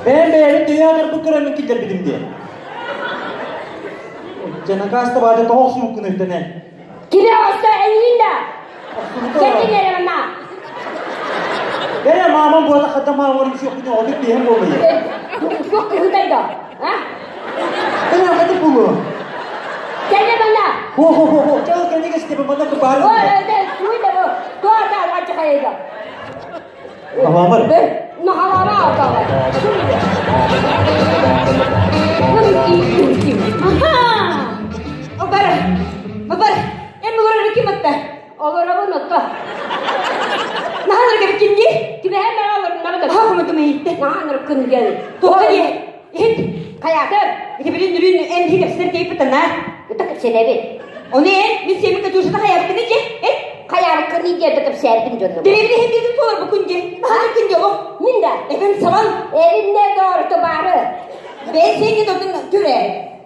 Ben beğenip dünyadır bu kıramın kidir bilim diye. Canı kastı bağda doğuk soğukun üstüne. Kire hasta elinde. Kendi nereye bana? Benim mamam bu arada kadın mamam yok ne oldu diyeyim olmayı. Yok kızındaydı. Ha? Ben anladım bunu. Kendi bana. Ho. Çal kendi geçti bana bu bağırıyor. O öyle suyla bu. Doğada açık ayıydı. Tamam var. Ne havama aldı. Aha! Babar, em orang lagi mata. Orang apa mata? Nah, lagi bikin dia. Kita hemen orang nama dah. Hah, macam ni. Nah, nak kena dia. Tu aja. Kayak apa? Kita beli dulu em hidup sendiri kita nah. Kita kerja lagi. Oni mesti kita jual kita kayak begini je. Kayak begini je tetap share pun jual. Dia ni hindi tu orang bukan je. Nah, bukan je. Oh, minda. Evin sawan. Evin ne doğru tu baru. Besi kita tu nak jual.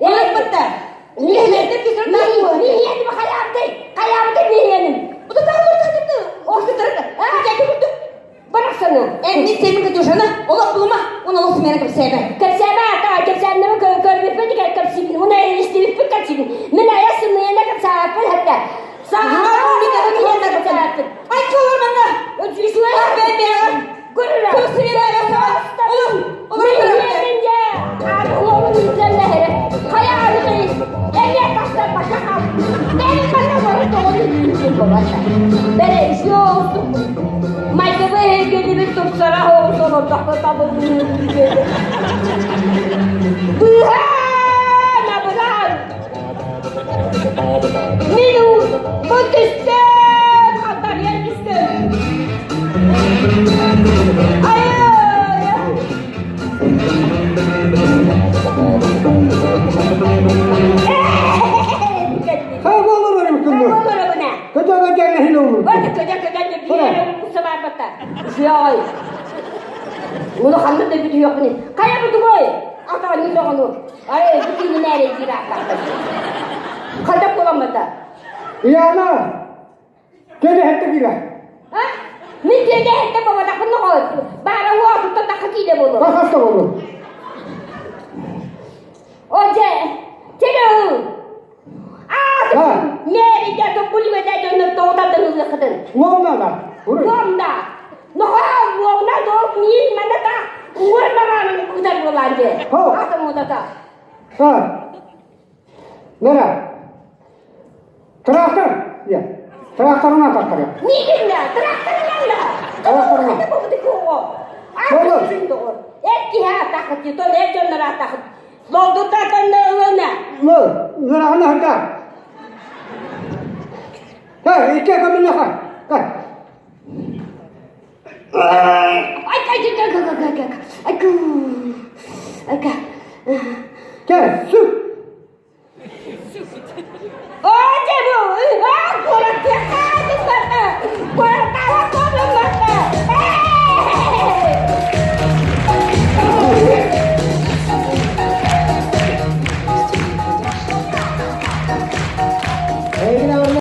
Orang betul. Niyetim ki sen niyetim hayatım niyetim. Bu da daha doğru o kıtırdı. Gel burada. Bırak sana. En ne senin kaçışına? Ola bulma. Ona nasıl merak etsen. Kapsana ta kapsana mı kör bir peki kapsın. Ona işte bir kapsın. Ne ayasın ne kapsana hatta. Sana bir de ne kapsana. Ay çoğur bana. O cüsü var ben. Gurur. Kusura bakma. Olur. Allah'ın izniyle. Hayalimiz. Ege taşlar başa kaldı. Benim bana varı doğru. Ben işi olsun. Maytebe geldi bir tutsara olsun. Ortakta tabi bunu geldi. Ne yapacağım? Minu. Mutlusun. Hatta yer istem. Kaybolur benim kızım. Kaybolur bu ne? Kötü gelmeyin olur. Bakın kötü bir yere bu sefer batta. Şey. Bunu hanım da gidiyor bunu. Kaya bu koy. Ata ni de onu. Ay bütün nereye girer batta. Kalda bulamadı. İyana. Kedi hette girer. Ha? Ne dedi hette baba da bunu koy. Bara huwa tutun da hakile bunu. Kakasta olur. Oje. Çelo. Ha. Nereye gidiyor bu livede dönüp doğuda dönüp kadın. Uğurla da. Vurun. Wanda. Wanda do ni mana ta. Wanda mana kuda bolanje. Oh. Asa muda ta. Ha. Nere? Traktör. Ya. Traktörüne takarıyor. Ni kinda traktor nanda. Traktörüne. Ada bu diko. Olur. Eki ha takati to le jonara takat. Lodu ta tanna. Mı? Nere ana hada? Ha, iki kamin nakar. Kay. Ay. Gel, su.